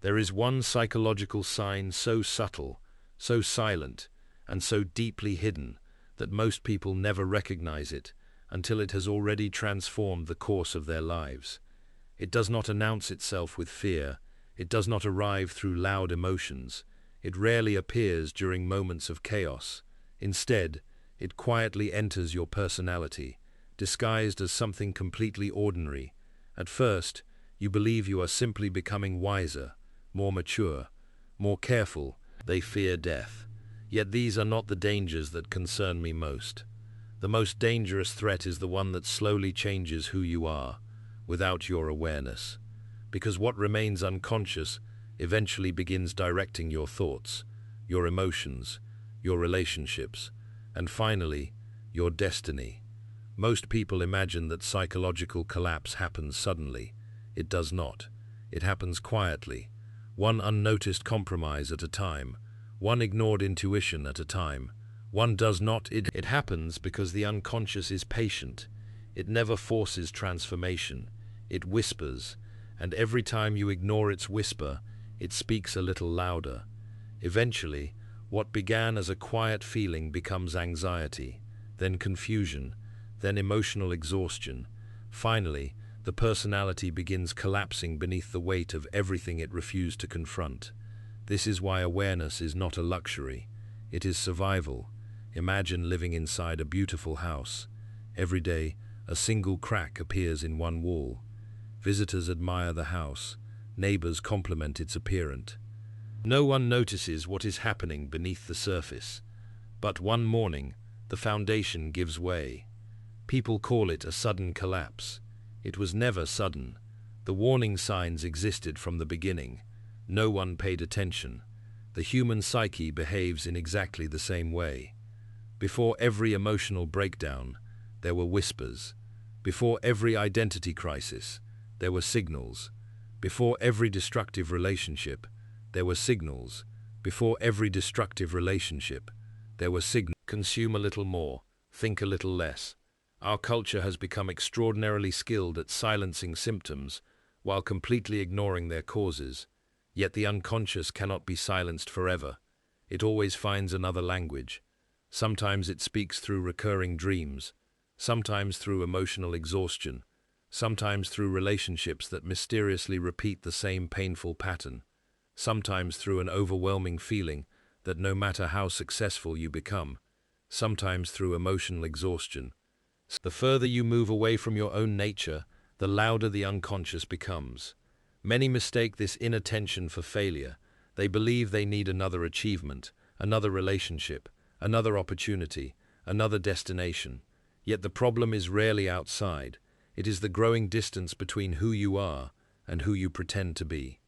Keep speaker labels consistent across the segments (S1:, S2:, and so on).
S1: There is one psychological sign so subtle, so silent, and so deeply hidden that most people never recognize it until it has already transformed the course of their lives. It does not announce itself with fear. It does not arrive through loud emotions. It rarely appears during moments of chaos. Instead, it quietly enters your personality, disguised as something completely ordinary. At first, you believe you are simply becoming wiser, more mature, more careful. They fear death. Yet these are not the dangers that concern me most. The most dangerous threat is the one that slowly changes who you are, without your awareness. Because what remains unconscious eventually begins directing your thoughts, your emotions, your relationships, and finally, your destiny. Most people imagine that psychological collapse happens suddenly. It does not. It happens quietly, one unnoticed compromise at a time, one ignored intuition at a time. One does not. It happens because the unconscious is patient. It never forces transformation. It whispers, and every time you ignore its whisper, it speaks a little louder. Eventually, what began as a quiet feeling becomes anxiety, then confusion, then emotional exhaustion. Finally, the personality begins collapsing beneath the weight of everything it refused to confront. This is why awareness is not a luxury. It is survival. Imagine living inside a beautiful house. Every day, a single crack appears in one wall. Visitors admire the house. Neighbors compliment its appearance. No one notices what is happening beneath the surface. But one morning, the foundation gives way. People call it a sudden collapse. It was never sudden. The warning signs existed from the beginning. No one paid attention. The human psyche behaves in exactly the same way. Before every emotional breakdown, there were whispers. Before every identity crisis, there were signals. Before every destructive relationship, there were signals. Before every destructive relationship, there were signals. Consume a little more, think a little less. Our culture has become extraordinarily skilled at silencing symptoms while completely ignoring their causes. Yet the unconscious cannot be silenced forever. It always finds another language. Sometimes it speaks through recurring dreams, sometimes through emotional exhaustion, sometimes through relationships that mysteriously repeat the same painful pattern, sometimes through an overwhelming feeling that no matter how successful you become, sometimes through emotional exhaustion. The further you move away from your own nature, the louder the unconscious becomes. Many mistake this inner tension for failure. They believe they need another achievement, another relationship, another opportunity, another destination. Yet the problem is rarely outside. It is the growing distance between who you are and who you pretend to be.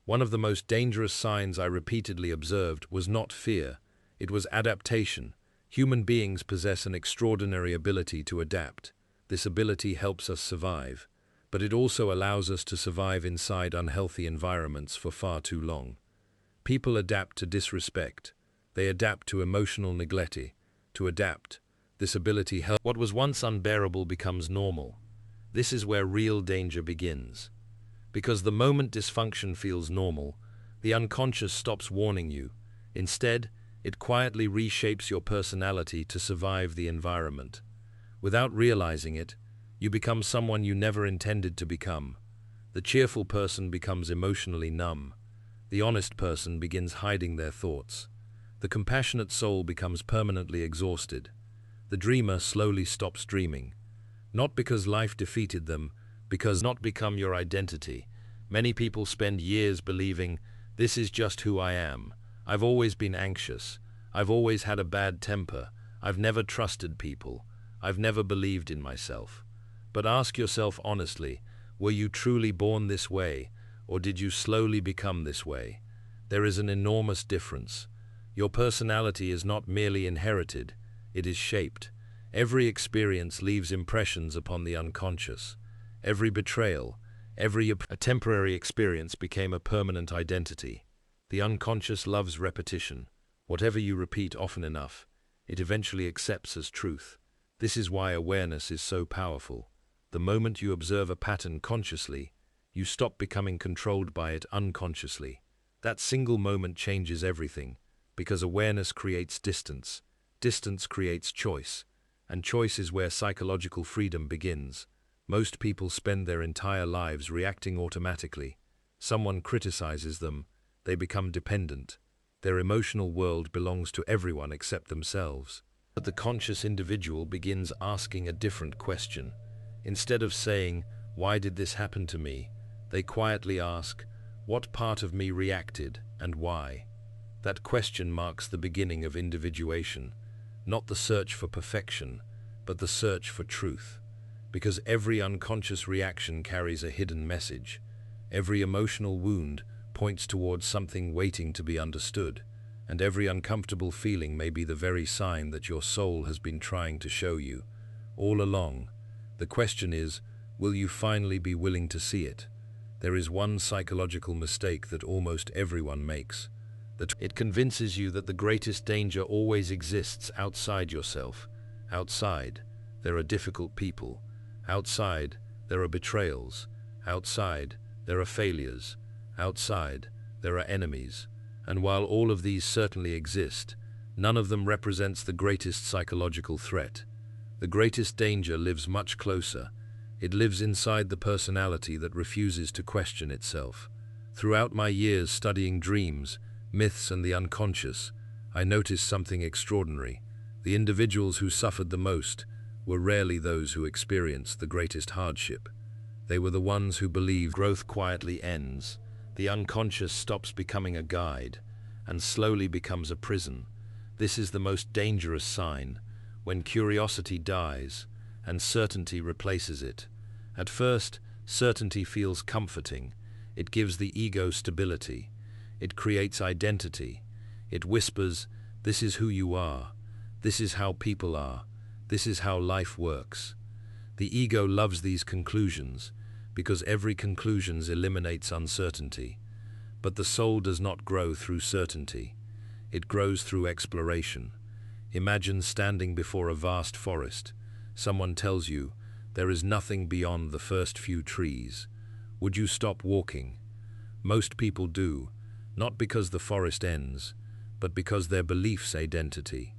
S1: One of the most dangerous signs I repeatedly observed was not fear. It was adaptation. Human beings possess an extraordinary ability to adapt. This ability helps us survive, but it also allows us to survive inside unhealthy environments for far too long. People adapt to disrespect. They adapt to emotional neglect. To adapt, this ability helps. What was once unbearable becomes normal. This is where real danger begins. Because the moment dysfunction feels normal, the unconscious stops warning you. Instead, it quietly reshapes your personality to survive the environment. Without realizing it, you become someone you never intended to become. The cheerful person becomes emotionally numb. The honest person begins hiding their thoughts. The compassionate soul becomes permanently exhausted. The dreamer slowly stops dreaming. Not because life defeated them, because not become your identity. Many people spend years believing, this is just who I am. I've always been anxious. I've always had a bad temper. I've never trusted people. I've never believed in myself. But ask yourself honestly, were you truly born this way, or did you slowly become this way? There is an enormous difference. Your personality is not merely inherited, it is shaped. Every experience leaves impressions upon the unconscious. Every betrayal, a temporary experience became a permanent identity. The unconscious loves repetition. Whatever you repeat often enough, it eventually accepts as truth. This is why awareness is so powerful. The moment you observe a pattern consciously, you stop becoming controlled by it unconsciously. That single moment changes everything, because awareness creates distance, distance creates choice, and choice is where psychological freedom begins. Most people spend their entire lives reacting automatically. Someone criticizes them, they become dependent. Their emotional world belongs to everyone except themselves. But the conscious individual begins asking a different question. Instead of saying, "Why did this happen to me?" they quietly ask, "What part of me reacted and why?" That question marks the beginning of individuation, not the search for perfection, but the search for truth. Because every unconscious reaction carries a hidden message. Every emotional wound points towards something waiting to be understood, and every uncomfortable feeling may be the very sign that your soul has been trying to show you. All along, the question is, will you finally be willing to see it? There is one psychological mistake that almost everyone makes. That it convinces you that the greatest danger always exists outside yourself. Outside, there are difficult people. Outside, there are betrayals. Outside, there are failures. Outside, there are enemies. And while all of these certainly exist, none of them represents the greatest psychological threat. The greatest danger lives much closer. It lives inside the personality that refuses to question itself. Throughout my years studying dreams, myths, and the unconscious, I noticed something extraordinary. The individuals who suffered the most were rarely those who experienced the greatest hardship. They were the ones who believed growth quietly ends. The unconscious stops becoming a guide and slowly becomes a prison. This is the most dangerous sign, when curiosity dies and certainty replaces it. At first, certainty feels comforting. It gives the ego stability. It creates identity. It whispers, "This is who you are. This is how people are. This is how life works." The ego loves these conclusions because every conclusion eliminates uncertainty. But the soul does not grow through certainty. It grows through exploration. Imagine standing before a vast forest. Someone tells you, there is nothing beyond the first few trees. Would you stop walking? Most people do, not because the forest ends, but because their belief's identity.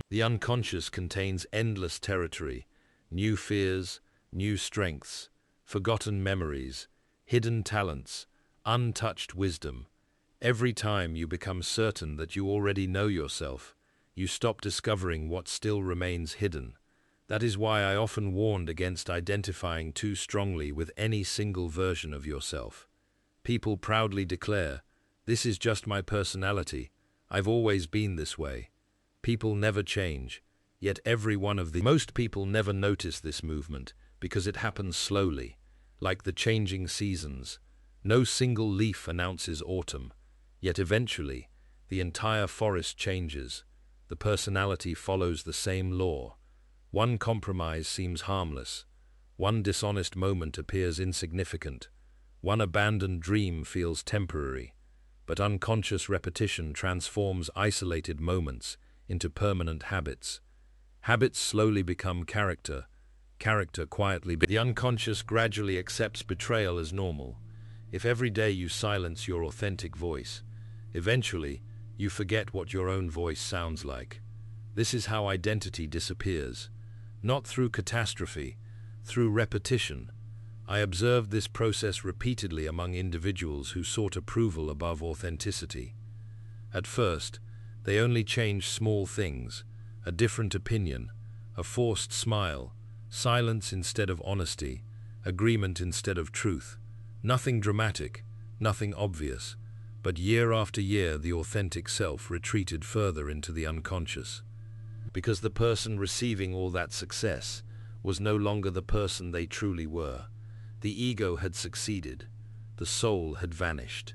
S1: The unconscious contains endless territory, new fears, new strengths, forgotten memories, hidden talents, untouched wisdom. Every time you become certain that you already know yourself, you stop discovering what still remains hidden. That is why I often warned against identifying too strongly with any single version of yourself. People proudly declare, "This is just my personality. I've always been this way." People never change, yet every one of the... Most people never notice this movement because it happens slowly, like the changing seasons. No single leaf announces autumn, yet eventually the entire forest changes. The personality follows the same law. One compromise seems harmless. One dishonest moment appears insignificant. One abandoned dream feels temporary. But unconscious repetition transforms isolated moments into permanent habits. Habits slowly become character. Character quietly... The unconscious gradually accepts betrayal as normal. If every day you silence your authentic voice, eventually you forget what your own voice sounds like. This is how identity disappears. Not through catastrophe, through repetition. I observed this process repeatedly among individuals who sought approval above authenticity. At first, they only changed small things, a different opinion, a forced smile, silence instead of honesty, agreement instead of truth. Nothing dramatic, nothing obvious, but year after year the authentic self retreated further into the unconscious. Because the person receiving all that success was no longer the person they truly were. The ego had succeeded. The soul had vanished.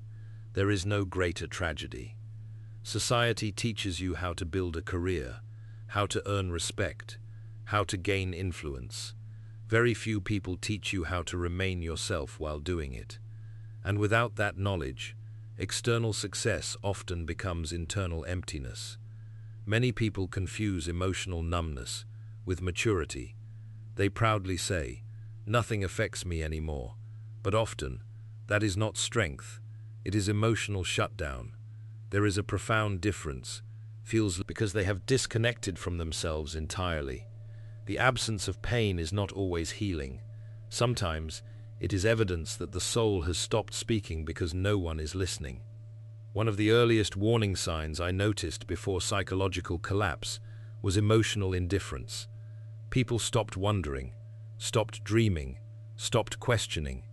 S1: There is no greater tragedy. Society teaches you how to build a career, how to earn respect, how to gain influence. Very few people teach you how to remain yourself while doing it. And without that knowledge, external success often becomes internal emptiness. Many people confuse emotional numbness with maturity. They proudly say, "Nothing affects me anymore," but often, that is not strength, It is emotional shutdown. There is a profound difference, feels because they have disconnected from themselves entirely. The absence of pain is not always healing. Sometimes it is evidence that the soul has stopped speaking because no one is listening. One of the earliest warning signs I noticed before psychological collapse was emotional indifference. People stopped wondering, stopped dreaming, stopped questioning.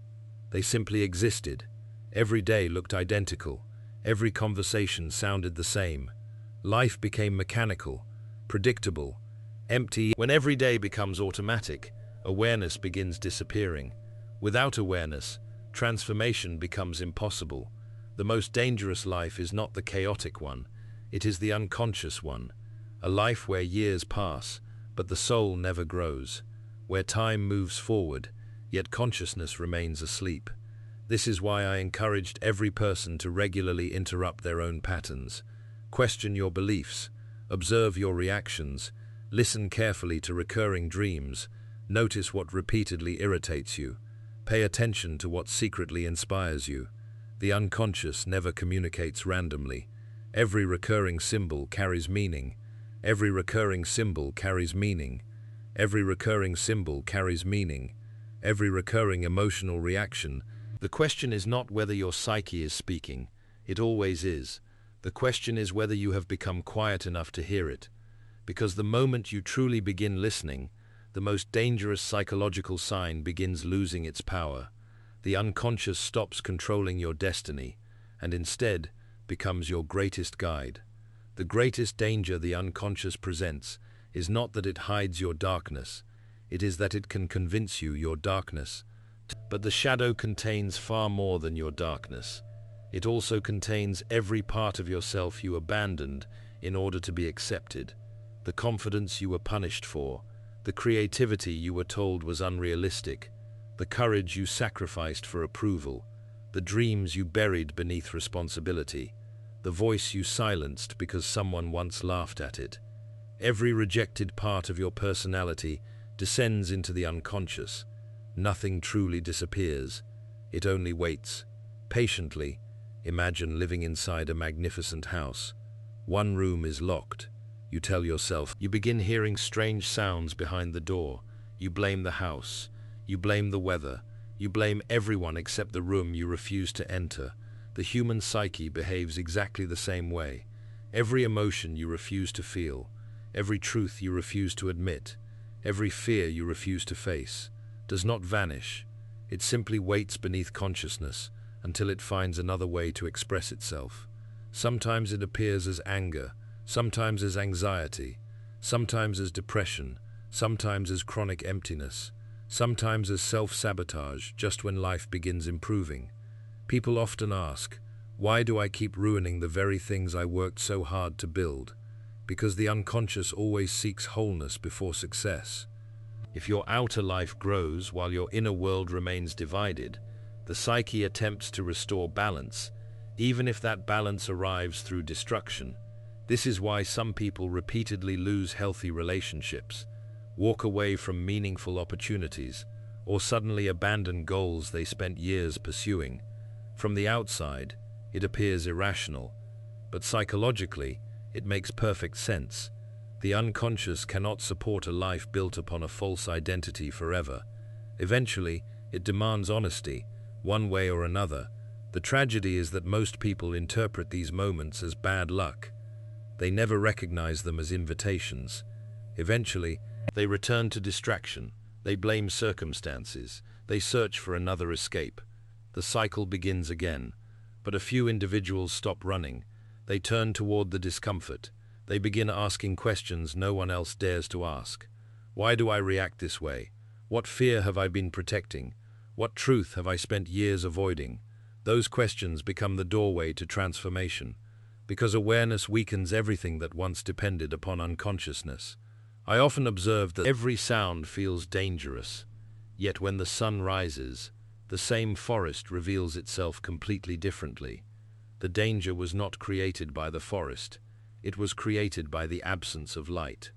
S1: They simply existed. Every day looked identical. Every conversation sounded the same. Life became mechanical, predictable, empty. When every day becomes automatic, awareness begins disappearing. Without awareness, transformation becomes impossible. The most dangerous life is not the chaotic one, it is the unconscious one. A life where years pass, but the soul never grows. Where time moves forward, yet consciousness remains asleep. This is why I encouraged every person to regularly interrupt their own patterns. Question your beliefs, observe your reactions, listen carefully to recurring dreams, notice what repeatedly irritates you, pay attention to what secretly inspires you. The unconscious never communicates randomly. Every recurring symbol carries meaning. Every recurring symbol carries meaning. Every recurring symbol carries meaning. Every recurring emotional reaction. The question is not whether your psyche is speaking. It always is. The question is whether you have become quiet enough to hear it. Because the moment you truly begin listening, the most dangerous psychological sign begins losing its power. The unconscious stops controlling your destiny, and instead becomes your greatest guide. The greatest danger the unconscious presents is not that it hides your darkness, it is that it can convince you your darkness. But the shadow contains far more than your darkness. It also contains every part of yourself you abandoned in order to be accepted, the confidence you were punished for, the creativity you were told was unrealistic, the courage you sacrificed for approval, the dreams you buried beneath responsibility, the voice you silenced because someone once laughed at it. Every rejected part of your personality descends into the unconscious. Nothing truly disappears. It only waits. Patiently, imagine living inside a magnificent house. One room is locked. You tell yourself. You begin hearing strange sounds behind the door. You blame the house. You blame the weather. You blame everyone except the room you refuse to enter. The human psyche behaves exactly the same way. Every emotion you refuse to feel, every truth you refuse to admit, every fear you refuse to face, does not vanish. It simply waits beneath consciousness until it finds another way to express itself. Sometimes it appears as anger, sometimes as anxiety, sometimes as depression, sometimes as chronic emptiness, sometimes as self-sabotage just when life begins improving. People often ask, why do I keep ruining the very things I worked so hard to build? Because the unconscious always seeks wholeness before success. If your outer life grows while your inner world remains divided, the psyche attempts to restore balance, even if that balance arrives through destruction. This is why some people repeatedly lose healthy relationships, walk away from meaningful opportunities, or suddenly abandon goals they spent years pursuing. From the outside, it appears irrational, but psychologically, it makes perfect sense. The unconscious cannot support a life built upon a false identity forever. Eventually, it demands honesty, one way or another. The tragedy is that most people interpret these moments as bad luck. They never recognize them as invitations. Eventually, they return to distraction. They blame circumstances. They search for another escape. The cycle begins again. But a few individuals stop running. They turn toward the discomfort. They begin asking questions no one else dares to ask. Why do I react this way? What fear have I been protecting? What truth have I spent years avoiding? Those questions become the doorway to transformation, because awareness weakens everything that once depended upon unconsciousness. I often observe that every sound feels dangerous, yet when the sun rises, the same forest reveals itself completely differently. The danger was not created by the forest. It was created by the absence of light.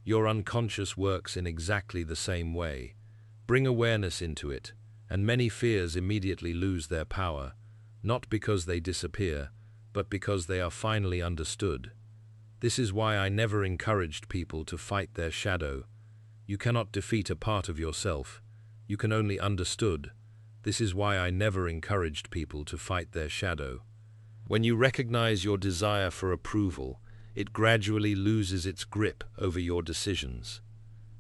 S1: Your unconscious works in exactly the same way. Bring awareness into it, and many fears immediately lose their power. not because they disappear, but because they are finally understood. This is why I never encouraged people to fight their shadow. You cannot defeat a part of yourself. You can only understood. This is why I never encouraged people to fight their shadow. When you recognize your desire for approval, it gradually loses its grip over your decisions.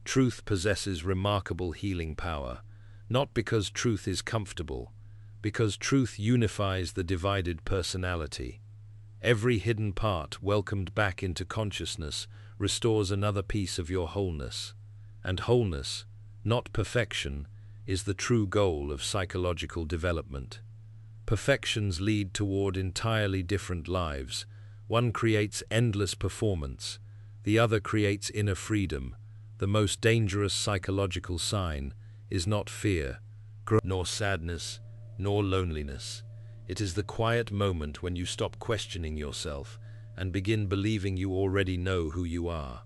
S1: Truth possesses remarkable healing power, not because truth is comfortable, because truth unifies the divided personality. Every hidden part welcomed back into consciousness restores another piece of your wholeness. And wholeness, not perfection, is the true goal of psychological development. Perfections lead toward entirely different lives. One creates endless performance, the other creates inner freedom. The most dangerous psychological sign is not fear, nor sadness, nor loneliness. It is the quiet moment when you stop questioning yourself and begin believing you already know who you are.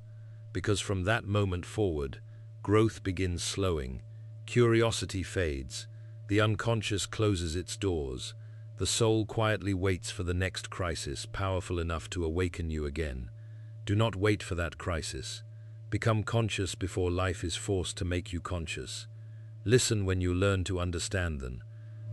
S1: Because from that moment forward, growth begins slowing, curiosity fades, the unconscious closes its doors, the soul quietly waits for the next crisis powerful enough to awaken you again. Do not wait for that crisis. Become conscious before life is forced to make you conscious. Listen when you learn to understand them.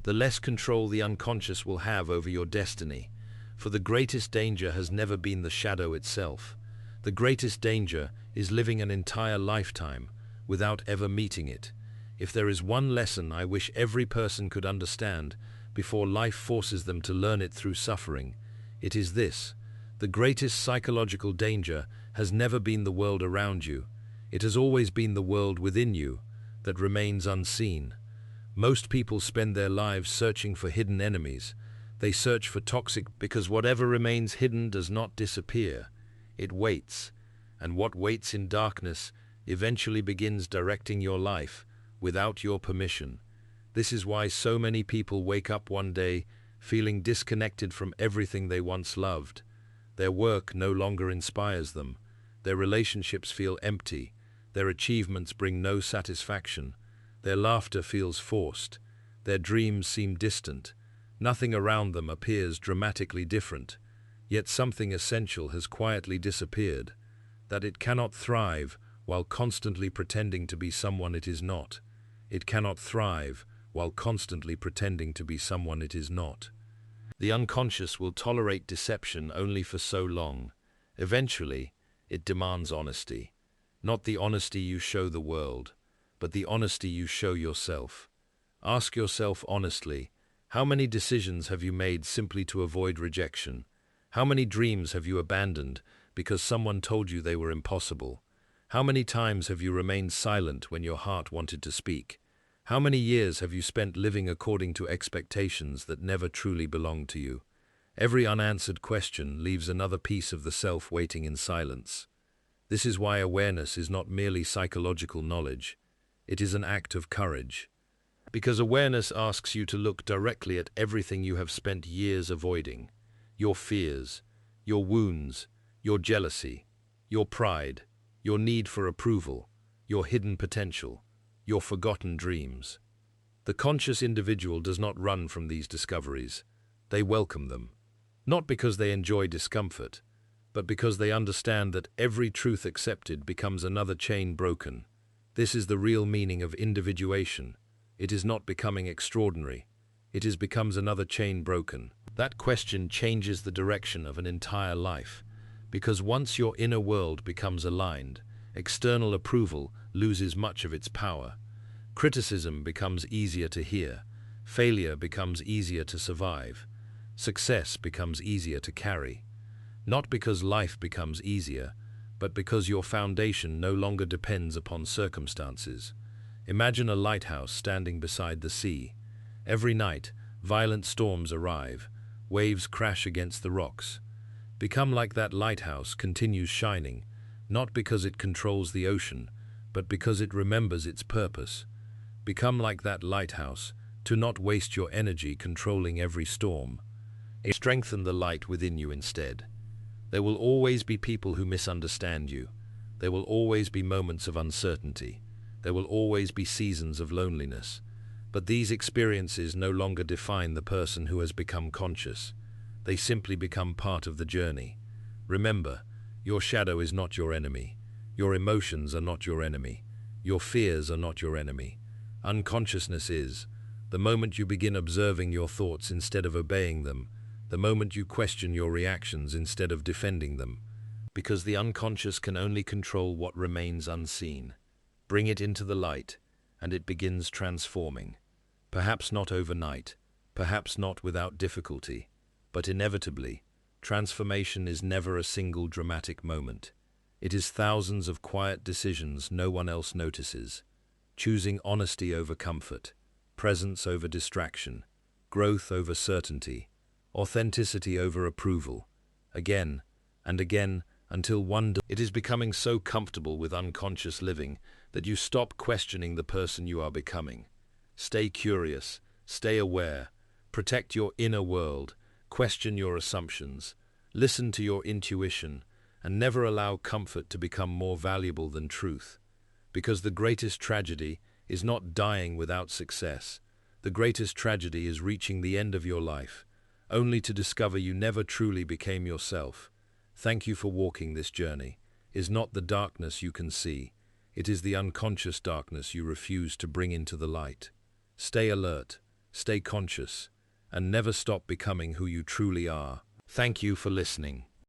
S1: The less control the unconscious will have over your destiny, for the greatest danger has never been the shadow itself. The greatest danger is living an entire lifetime without ever meeting it. If there is one lesson I wish every person could understand before life forces them to learn it through suffering, it is this: the greatest psychological danger has never been the world around you. It has always been the world within you that remains unseen. Most people spend their lives searching for hidden enemies. They search for toxic because whatever remains hidden does not disappear. It waits, and what waits in darkness eventually begins directing your life without your permission. This is why so many people wake up one day feeling disconnected from everything they once loved. Their work no longer inspires them. Their relationships feel empty. Their achievements bring no satisfaction. Their laughter feels forced. Their dreams seem distant. Nothing around them appears dramatically different. Yet something essential has quietly disappeared, that it cannot thrive while constantly pretending to be someone it is not. It cannot thrive while constantly pretending to be someone it is not. The unconscious will tolerate deception only for so long. Eventually, it demands honesty. Not the honesty you show the world, but the honesty you show yourself. Ask yourself honestly, how many decisions have you made simply to avoid rejection? How many dreams have you abandoned because someone told you they were impossible? How many times have you remained silent when your heart wanted to speak? How many years have you spent living according to expectations that never truly belonged to you? Every unanswered question leaves another piece of the self waiting in silence. This is why awareness is not merely psychological knowledge. It is an act of courage. Because awareness asks you to look directly at everything you have spent years avoiding. Your fears, your wounds, your jealousy, your pride, your need for approval, your hidden potential, your forgotten dreams. The conscious individual does not run from these discoveries. They welcome them. Not because they enjoy discomfort, but because they understand that every truth accepted becomes another chain broken. This is the real meaning of individuation. It is not becoming extraordinary. It is becomes another chain broken. That question changes the direction of an entire life, because once your inner world becomes aligned, external approval loses much of its power. Criticism becomes easier to hear. Failure becomes easier to survive. Success becomes easier to carry. Not because life becomes easier, but because your foundation no longer depends upon circumstances. Imagine a lighthouse standing beside the sea. Every night, violent storms arrive. Waves crash against the rocks. Become like that lighthouse continues shining, not because it controls the ocean, but because it remembers its purpose. Become like that lighthouse, to not waste your energy controlling every storm. Strengthen the light within you instead. There will always be people who misunderstand you. There will always be moments of uncertainty. There will always be seasons of loneliness. But these experiences no longer define the person who has become conscious. They simply become part of the journey. Remember, your shadow is not your enemy. Your emotions are not your enemy. Your fears are not your enemy. Unconsciousness is. The moment you begin observing your thoughts instead of obeying them, the moment you question your reactions instead of defending them, because the unconscious can only control what remains unseen. Bring it into the light, and it begins transforming. Perhaps not overnight, perhaps not without difficulty, but inevitably, transformation is never a single dramatic moment. It is thousands of quiet decisions no one else notices, choosing honesty over comfort, presence over distraction, growth over certainty, authenticity over approval, again and again, until one day it is becoming so comfortable with unconscious living that you stop questioning the person you are becoming. Stay curious, stay aware, protect your inner world, question your assumptions, listen to your intuition, and never allow comfort to become more valuable than truth. Because the greatest tragedy is not dying without success. The greatest tragedy is reaching the end of your life, only to discover you never truly became yourself. Thank you for walking this journey. Is not the darkness you can see. It is the unconscious darkness you refuse to bring into the light. Stay alert, stay conscious, and never stop becoming who you truly are. Thank you for listening.